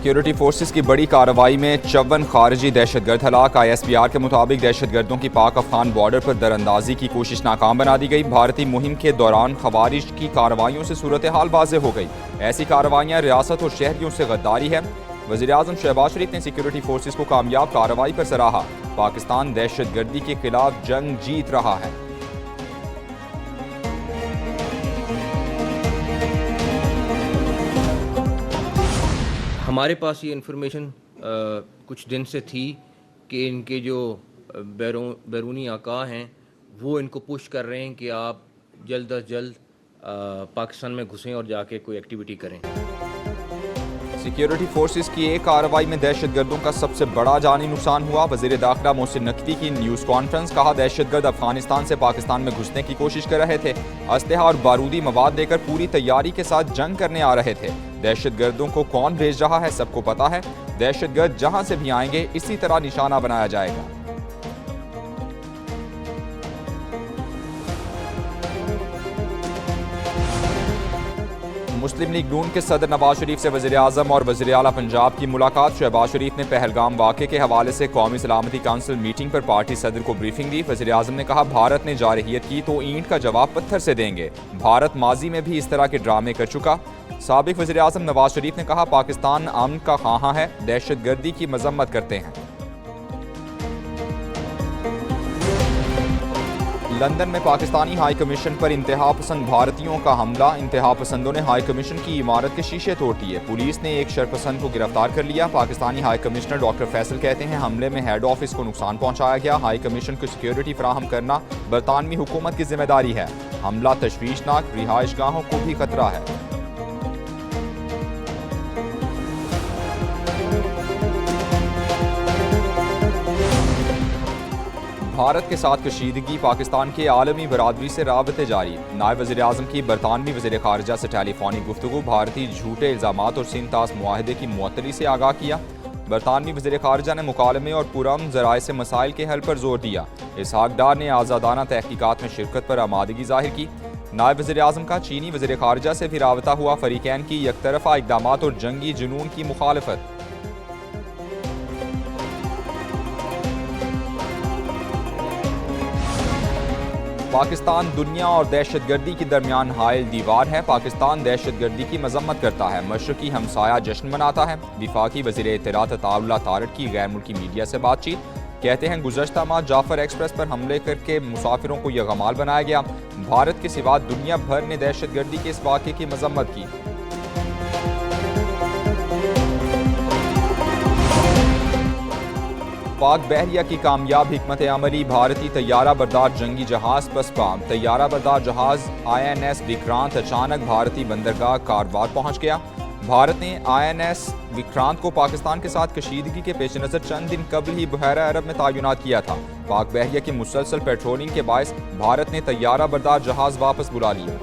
Security forces की बड़ी कार्रवाई में 54 खारजी दहशतगर्द हलाक। ISPR के मुताबिक दहशतगर्दों की पाक अफगान बॉर्डर पर दरअंदाजी की कोशिश नाकाम बना दी गई। भारतीय मुहिम के दौरान खवारिज की कार्रवाइयों से सूरत हाल वाज़ेह हो गई। ऐसी कार्रवाइयाँ रियासत और शहरियों से गद्दारी है। वज़ीर-ए-आज़म शहबाज शरीफ ने सिक्योरिटी फोर्सेस को कामयाब कार्रवाई पर सराहा। पाकिस्तान दहशतगर्दी के खिलाफ जंग जीत रहा है। हमारे पास ये इन्फॉर्मेशन कुछ दिन से थी कि इनके जो बैरूनी आका हैं वो इनको पुश कर रहे हैं कि आप जल्द अज जल्द पाकिस्तान में घुसें और जाके कोई एक्टिविटी करें। सिक्योरिटी फोर्सेस की एक कार्रवाई में दहशतगर्दों का सबसे बड़ा जानी नुकसान हुआ। वज़ीर दाखिला मोहसिन नकवी की न्यूज़ कॉन्फ्रेंस। कहा, दहशतगर्द अफगानिस्तान से पाकिस्तान में घुसने की कोशिश कर रहे थे। असलहा और बारूदी मवाद लेकर पूरी तैयारी के साथ जंग करने आ रहे थे। दहशतगर्दों को कौन भेज रहा है सबको पता है। दहशतगर्द जहां से भी आएंगे इसी तरह निशाना बनाया जाएगा। मुस्लिम लीग नून के सदर नवाज शरीफ से वज़ीर-ए-आज़म और वज़ीर आला पंजाब की मुलाकात। शहबाज शरीफ ने पहलगाम वाक़े के हवाले से कौमी सलामती काउंसिल मीटिंग पर पार्टी सदर को ब्रीफिंग दी। वज़ीर-ए-आज़म ने कहा, भारत ने जारहियत की तो ईंट का जवाब पत्थर से देंगे। भारत माजी में भी इस तरह के ड्रामे कर चुका। साबिक वज़ीर-ए-आज़म नवाज शरीफ ने कहा, पाकिस्तान अमन का ख़्वाहां है, दहशतगर्दी की मजम्मत करते हैं। लंदन में पाकिस्तानी हाई कमीशन पर इंतहा पसंद भारतीयों का हमला। इंतहा पसंदों ने हाई कमीशन की इमारत के शीशे तोड़ दिए। पुलिस ने एक शरपसंद को गिरफ्तार कर लिया। Pakistani high commissioner doctor Faisal कहते हैं, हमले में हेड ऑफिस को नुकसान पहुंचाया गया। हाई कमीशन को सिक्योरिटी फराहम करना बरतानवी हुकूमत की जिम्मेदारी है। हमला तशवीशनाक, रिहाइश गाहों को भी खतरा है। भारत के साथ कशीदगी, पाकिस्तान के आलमी बरादरी से राबते जारी। नायब वज़ीर-ए-आज़म की बरतानवी वज़ीर ख़ारिजा से टेलीफोनिक गुफ्तगू। भारतीय झूठे इल्ज़ामात और सिंतास मुआहदे की मुअत्तली से आगाह किया। बरतानवी वज़ीर ख़ारिजा ने मुकालमे और पुरअमन ज़राए से मसाइल के हल पर जोर दिया। इसहाक डार ने आज़ादाना तहकीकात में शिरकत पर आमादगी ज़ाहिर की। नायब वज़ीर-ए-आज़म का चीनी वज़ीर ख़ारिजा से भी राबता हुआ। फ़रीक़ैन की यकतरफ़ा इक़दामात और जंगी जुनून की मुखालफत। पाकिस्तान दुनिया और दहशतगर्दी के दरमियान हायल दीवार है। पाकिस्तान दहशतगर्दी की मजम्मत करता है। मशरकी हमसाया जश्न मनाता है। विफाकी वज़ीर इत्तलात अताउल्लाह तारड़ की गैर मुल्की मीडिया से बातचीत। कहते हैं, गुज़श्ता माह जाफर एक्सप्रेस पर हमले करके मुसाफिरों को यगमाल बनाया गया। भारत के सिवा दुनिया भर ने दहशतगर्दी के इस वाक़े की मजम्मत की। पाक बहरिया की कामयाब हिकमत अमली। भारतीय तैयारा बरदार जंगी जहाज पसपा। तैयारा बरदार जहाज INS विक्रांत अचानक भारतीय बंदरगाह कारवार पहुंच गया। भारत ने INS विक्रांत को पाकिस्तान के साथ कशीदगी के पेश नज़र चंद दिन कबल ही बहरा अरब में तैनात किया था। पाक बहरिया की मुसलसल पेट्रोलिंग के बायस भारत ने तैयारा बरदार जहाज वापस बुला लिया।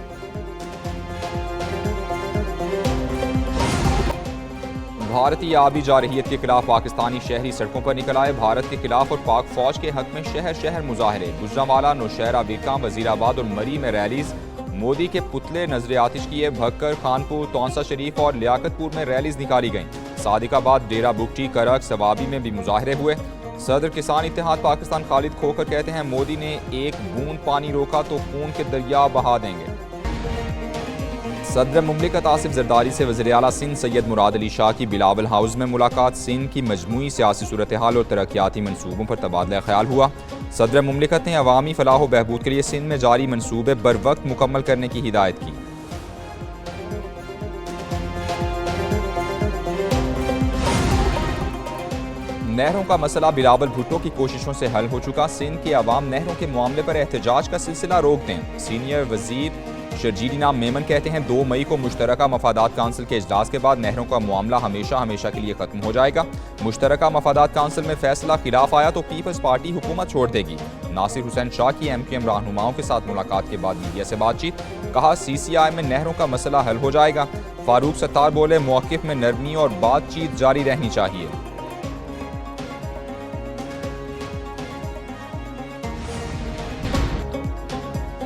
भारतीय आबी जारहियत के खिलाफ पाकिस्तानी शहरी सड़कों पर निकल आए। भारत के खिलाफ और पाक फौज के हक में शहर शहर मुजाहरे। गुजरांवाला, नौशहरा, बीकां, वजीराबाद और मरी में रैलीज। मोदी के पुतले नजर आतिश किए। भक्कर, खानपुर, तौंसा शरीफ और लियाकतपुर में रैलीज निकाली गईं। सादिकाबाद, डेरा बुगटी, करक, सवाबी में भी मुजाहरे हुए। सदर किसान इत्तेहाद पाकिस्तान खालिद खोखर कहते हैं, मोदी ने एक बूंद पानी रोका तो खून के दरिया बहा देंगे। सदर मुमलिकत आसिफ जरदारी से वज़ीर आला सिंध सैयद मुराद अली शाह की बिलावल हाउस में मुलाकात। सिंध की मजमूई सियासी सूरत हाल और तरक्याती मनसूबों पर तबादला ख्याल हुआ। सदर मुमलिकत ने अवामी फलाह व बहबूद के लिए सिंध में जारी मनसूबे बर वक्त मुकम्मल करने की हिदायत की। नहरों का मसला बिलावल भुट्टो की कोशिशों से हल हो चुका। सिंध के अवाम नहरों के मामले पर एहतजाज का सिलसिला रोक दें। सीनियर वजीर शर्जीली नाम मेमन कहते हैं, 2 मई को मुश्तरका मफादात काउंसिल के इजलास के बाद नहरों का मामला हमेशा हमेशा के लिए खत्म हो जाएगा। मुश्तरका मफादात काउंसिल में फैसला खिलाफ आया तो पीपल्स पार्टी हुकूमत छोड़ देगी। नासिर हुसैन शाह की MQM रहनुमाओं के साथ मुलाकात के बाद मीडिया से बातचीत। कहा, CCI में नहरों का मसला हल हो जाएगा। फारूक सत्तार बोले, मौक़िफ़ में नरमी और बातचीत जारी रहनी चाहिए।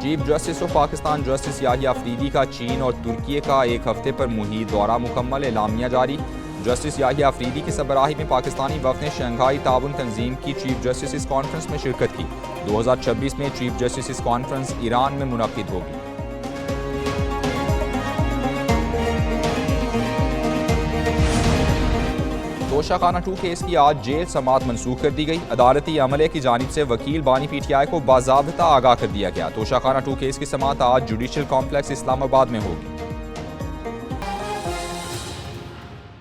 Chief justice of Pakistan justice Yahya Afridi का चीन और तुर्की का एक हफ्ते पर मुहित दौरा मुकम्मल। एलामिया जारी। जस्टिस याहिया अफरीदी की सरबराही में पाकिस्तानी वफ़द ने शंघाई ताउन तंजीम की चीफ जस्टिस कॉन्फ्रेंस में शिरकत की। 2026 में चीफ जस्टिस कॉन्फ्रेंस ईरान में मुनक्किद होगी। तोशाखाना 2 केस की आज जेल समाअत मनसूख कर दी गई। अदालती अमले की जानिब से वकील बानी PTI को बाज़ाब्ता आगाह कर दिया गया। तोशाखाना 2 केस की समाअत आज जुडिशल कॉम्प्लेक्स इस्लामाबाद में होगी।